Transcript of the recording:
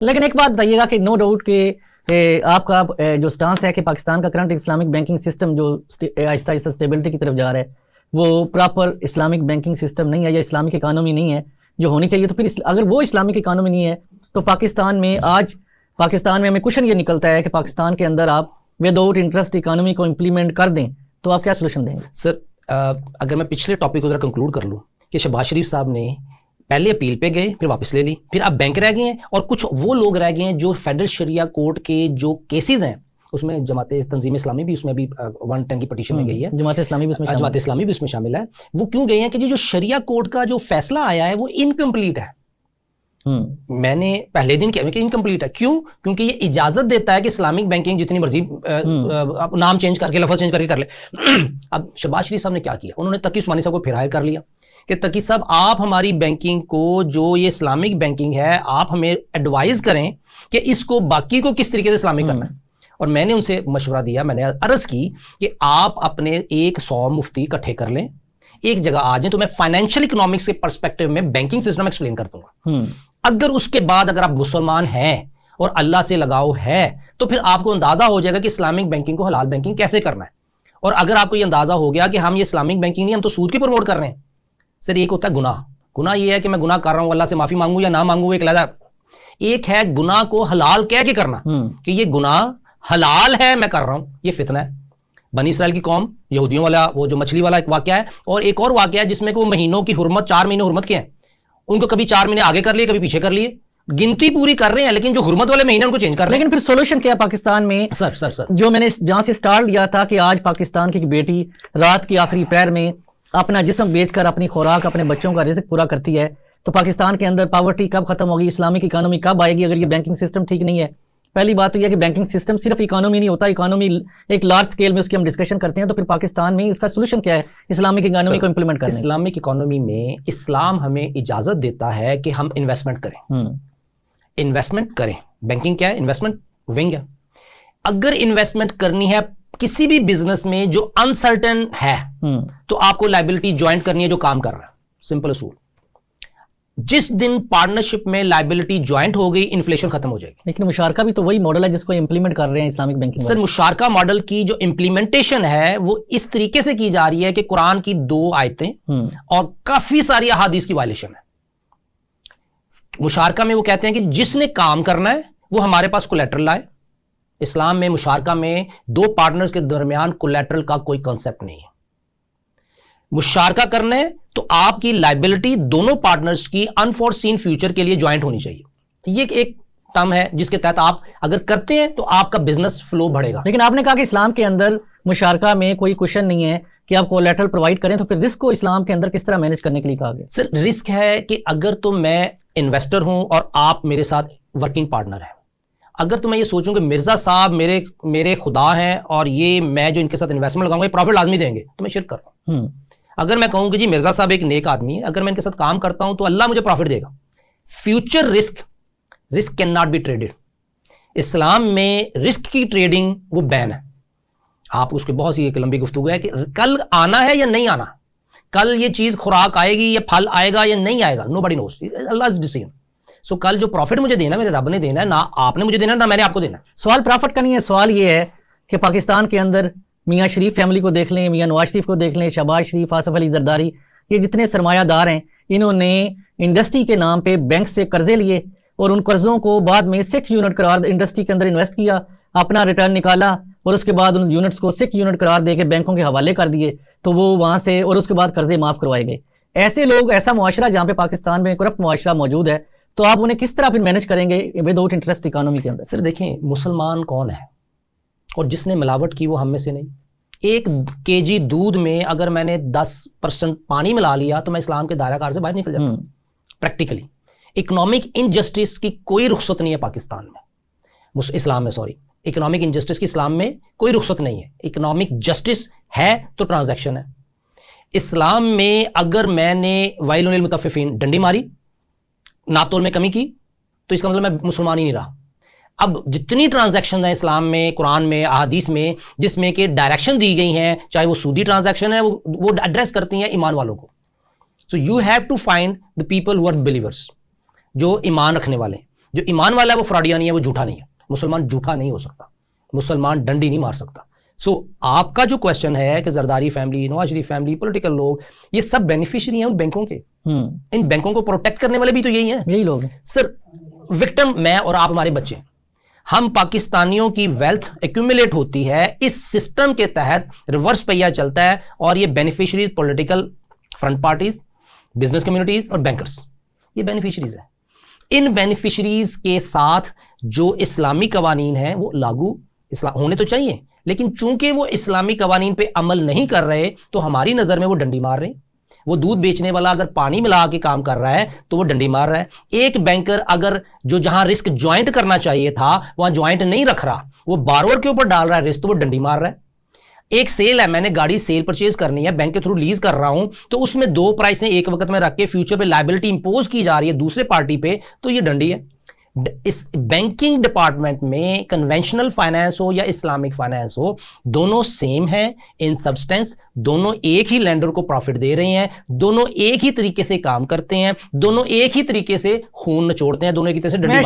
لیکن ایک بات بتائیے گا کہ نو ڈاؤٹ کہ آپ کا جو سٹانس ہے کہ پاکستان کا کرنٹ اسلامک بینکنگ سسٹم جو آہستہ آہستہ اسٹیبلٹی کی طرف جا رہا ہے وہ پراپر اسلامک بینکنگ سسٹم نہیں ہے یا اسلامک اکانومی نہیں ہے جو ہونی چاہیے. تو پھر اگر وہ اسلامک اکانومی نہیں ہے تو پاکستان میں ہمیں کوشچن یہ نکلتا ہے کہ پاکستان کے اندر آپ وداؤٹ انٹرسٹ اکانومی کو امپلیمنٹ کر دیں تو آپ کیا سولوشن دیں گے؟ سر اگر میں پچھلے ٹاپک کو ذرا کنکلوڈ کر لوں کہ شہباز شریف صاحب نے پہلے اپیل پہ گئے پھر واپس لے لی, پھر اب بینک رہ گئے ہیں اور کچھ وہ لوگ رہ گئے ہیں جو فیڈرل شریعہ کورٹ کے جو کیسز ہیں اس میں جماعت تنظیم اسلامی بھی اس میں بھی 110 کی پٹیشن میں گئی ہے, جماعت اسلامی بھی اس میں شامل ہے. وہ کیوں گئے ہیں کہ جو شریعہ کورٹ کا جو فیصلہ آیا ہے وہ انکمپلیٹ ہے. میں نے پہلے دن کہا کہ انکمپلیٹ ہے. کیوں؟ کیونکہ یہ اجازت دیتا ہے کہ اسلامک بینکنگ جتنی مرضی نام چینج کر کے لفظ چینج کر کے کر لے. اب شہباز شریف صاحب نے کیا کیا, انہوں نے تقی عثمانی صاحب کو پھر ہائر کر لیا کہ تقی صاحب آپ ہماری بینکنگ کو جو یہ اسلامک بینکنگ ہے آپ ہمیں ایڈوائز کریں کہ اس کو باقی کو کس طریقے سے اسلامک کرنا ہے. اور میں نے ان سے مشورہ دیا, میں نے عرض کی کہ آپ اپنے 100 مفتی اکٹھے کر لیں, ایک جگہ آ جائیں تو میں فائنینشیل اکنامکس کے پرسپیکٹو میں بینکنگ سسٹم ایکسپلین کر دوں گا. اگر اس کے بعد اگر آپ مسلمان ہیں اور اللہ سے لگاؤ ہے تو پھر آپ کو اندازہ ہو جائے گا کہ اسلامک بینکنگ کو حلال بینکنگ کیسے کرنا ہے. اور اگر آپ کو یہ اندازہ ہو گیا کہ ہم یہ اسلامک بینکنگ نہیں, ہم تو سود کی پروموٹ کر رہے ہیں. سر ایک ہوتا ہے گناہ یہ ہے کہ میں گناہ کر رہا ہوں اللہ سے معافی مانگوں یا نہ مانگوں, ایک علیحدہ. ایک ہے گناہ کو حلال کہہ کے کرنا کہ یہ گناہ حلال ہے میں کر رہا ہوں, یہ فتنہ ہے. بنی اسرائیل کی قوم یہودیوں والا وہ جو مچھلی والا ایک واقعہ ہے, اور ایک اور واقعہ ہے جس میں کہ وہ مہینوں کی حرمت 4 مہینے حرمت کے ہیں, ان کو کبھی 4 مہینے آگے کر لیے کبھی پیچھے کر لیے, گنتی پوری کر رہے ہیں لیکن جو حرمت والے مہینے ان کو چینج کر رہے ہیں. لیکن پھر سولوشن کیا پاکستان میں؟ سر جو میں نے جہاں سے سٹارٹ لیا تھا کہ آج پاکستان کی بیٹی رات کی آخری پہر میں اپنا جسم بیچ کر اپنی خوراک اپنے بچوں کا رزق پورا کرتی ہے, تو پاکستان کے اندر پاورٹی کب ختم ہوگی, اسلامک اکانومی کب آئے گی اگر یہ بینکنگ سسٹم ٹھیک نہیں ہے؟ پہلی بات تو یہ کہ بینکنگ سسٹم صرف اکانومی نہیں ہوتا, اکانومی ایک لارج اسکیل میں اس کی ہم ڈسکشن کرتے ہیں. تو پھر پاکستان میں اس کا سولوشن کیا ہے اسلامک اکانومی کو امپلیمنٹ کرنے؟ اسلامک اکانومی میں اسلام ہمیں اجازت دیتا ہے کہ ہم انویسٹمنٹ کریں. بینکنگ کیا ہے؟ انویسٹمنٹ ونگ ہے. اگر انویسٹمنٹ کرنی ہے کسی بھی بزنس میں جو انسرٹن ہے تو آپ کو لائبلٹی جوائنٹ کرنی ہے جو کام کر رہا ہے. سمپل اصول. جس دن پارٹنرشپ میں لائبلٹی جوائنٹ ہو گئی انفلیشن ختم ہو جائے گی. لیکن مشارکہ بھی تو وہی ماڈل ہے جس کو امپلیمنٹ کر رہے ہیں اسلامک بینکنگ. سر مشارکہ ماڈل کی جو امپلیمنٹیشن ہے وہ اس طریقے سے کی جا رہی ہے کہ قرآن کی 2 آیتیں اور کافی ساری احادیث کی وائلیشن ہے. مشارکہ میں وہ کہتے ہیں کہ جس نے کام کرنا ہے وہ ہمارے پاس کولیٹرل لائے. اسلام میں مشارکہ میں 2 پارٹنرز کے درمیان کولیٹرل کا کوئی کنسپٹ نہیں ہے. مشارکہ کرنا ہے تو آپ کی لائبلٹی دونوں پارٹنرز کی انفورسین فیوچر کے لیے جوائنٹ ہونی چاہیے. یہ ایک ٹرم ہے جس کے تحت آپ اگر کرتے ہیں تو آپ کا بزنس فلو بڑھے گا. لیکن آپ نے کہا کہ اسلام کے اندر مشارکہ میں کوئی کوشچن نہیں ہے کہ آپ کولیٹرل پرووائڈ کریں, تو پھر رسک کو اسلام کے اندر کس طرح مینج کرنے کے لیے کہا گیا؟ سر رسک ہے کہ اگر تو میں انویسٹر ہوں اور آپ میرے ساتھ ورکنگ پارٹنر ہیں, اگر تو میں یہ سوچوں کہ مرزا صاحب میرے خدا ہیں اور یہ میں جو ان کے ساتھ انویسٹمنٹ لگاؤں گا یہ پروفٹ لازمی دیں گے تو میں شرک کر رہا ہوں. اگر میں کہوں کہ جی مرزا صاحب ایک نیک آدمی ہے, اگر میں ان کے ساتھ کام کرتا ہوں تو اللہ مجھے پروفٹ دے گا. Future risk can not be traded. اسلام میں رسک کی ٹریڈنگ وہ بین ہے. آپ اس کی بہت سی ایک لمبی گفتگو ہے کہ کل آنا ہے یا نہیں آنا, کل یہ چیز خوراک آئے گی یا پھل آئے گا یا نہیں آئے گا, نو بڈی نوز, اللہ از ڈیسیژن. سو کل جو پروفٹ مجھے دینا میرے رب نے دینا ہے, نہ آپ نے مجھے دینا نہ میں نے آپ کو دینا. سوال پروفٹ کا نہیں ہے, سوال یہ ہے کہ پاکستان کے اندر میاں شریف فیملی کو دیکھ لیں, میاں نواز شریف کو دیکھ لیں, شہباز شریف, آصف علی زرداری, یہ جتنے سرمایہ دار ہیں انہوں نے انڈسٹری کے نام پہ بینک سے قرضے لیے اور ان قرضوں کو بعد میں سکھ یونٹ قرار انڈسٹری کے اندر انویسٹ کیا, اپنا ریٹرن نکالا اور اس کے بعد ان یونٹس کو سکھ یونٹ قرار دے کے بینکوں کے حوالے کر دیے, تو وہ وہاں سے اور اس کے بعد قرضے معاف کروائے گئے. ایسے لوگ, ایسا معاشرہ جہاں پہ پاکستان میں کرپٹ معاشرہ موجود ہے, تو آپ انہیں کس طرح پھر مینج کریں گے وداؤٹ انٹرسٹ اکانومی کے اندر؟ سر دیکھیں مسلمان کون ہے اور جس نے ملاوٹ کی وہ ہم میں سے نہیں. 1 kg دودھ میں اگر میں نے 10% پانی ملا لیا تو میں اسلام کے دائرہ کار سے باہر نکل جاتا ہوں. پریکٹیکلی اکنامک انجسٹس کی کوئی رخصت نہیں ہے پاکستان میں, اسلام میں اکنامک انجسٹس کی اسلام میں کوئی رخصت نہیں ہے. اکنامک جسٹس ہے تو ٹرانزیکشن ہے. اسلام میں اگر میں نے ویل للمطففین ڈنڈی ماری, ناپتول میں کمی کی, تو اس کا مطلب میں مسلمان ہی نہیں رہا. اب جتنی ٹرانزیکشن ہیں اسلام میں, قرآن میں, احادیث میں, جس میں کہ ڈائریکشن دی گئی ہیں, چاہے وہ سودی ٹرانزیکشن ہے, وہ ایڈریس کرتی ہیں ایمان والوں کو. So you have to find the people who are believers, جو ایمان رکھنے والے ہیں. جو ایمان والا ہے وہ فراڈیانی ہے, وہ جھوٹا نہیں ہے. مسلمان جھوٹا نہیں ہو سکتا, مسلمان ڈنڈی نہیں مار سکتا. سو آپ کا جو کوشچن ہے کہ Zardari family, Nawaz Sharif family, political لوگ, یہ سب بینیفیشری ہیں ان بینکوں کے. ان بینکوں کو پروٹیکٹ کرنے والے بھی تو یہی ہیں, یہی لوگ ہیں سر. وکٹم میں اور آپ ہمارے بچے ہیں. ہم پاکستانیوں کی ویلتھ ایکومولیٹ ہوتی ہے اس سسٹم کے تحت, ریورس پہیا چلتا ہے, اور یہ beneficiaries political front parties, business communities اور بینکرز, یہ بینیفیشریز ہیں. ان بینیفیشریز کے ساتھ جو اسلامی قوانین ہیں وہ لاگو ہونے تو چاہیے, لیکن چونکہ وہ اسلامی قوانین پہ عمل نہیں کر رہے تو ہماری نظر میں وہ ڈنڈی مار رہے ہیں. وہ دودھ بیچنے والا اگر پانی ملا کے کام کر رہا ہے تو وہ ڈنڈی مار رہا ہے. ایک بینکر اگر جو جہاں رسک جوائنٹ کرنا چاہیے تھا وہاں جوائنٹ نہیں رکھ رہا, وہ بارور کے اوپر ڈال رہا ہے رسک, تو وہ ڈنڈی مار رہا ہے. ایک سیل ہے, میں نے گاڑی سیل پرچیز کرنی ہے, بینک کے تھرو لیز کر رہا ہوں, تو اس میں 2 پرائسیں ایک وقت میں رکھ کے فیوچر پہ لائبلٹی امپوز کی جا رہی ہے دوسرے پارٹی پہ, تو یہ ڈنڈی ہے. اس بینکنگ ڈپارٹمنٹ میں کنونشنل فائنانس ہو یا اسلامک فائنانس ہو, دونوں سیم ہیں ان سبسٹنس, دونوں ایک ہی لینڈر کو پروفٹ دے رہے ہیں, دونوں ایک ہی طریقے سے کام کرتے ہیں, دونوں ایک ہی طریقے سے خون نچوڑتے ہیں, دونوں ایک ہی طریقے سے ڈنڈی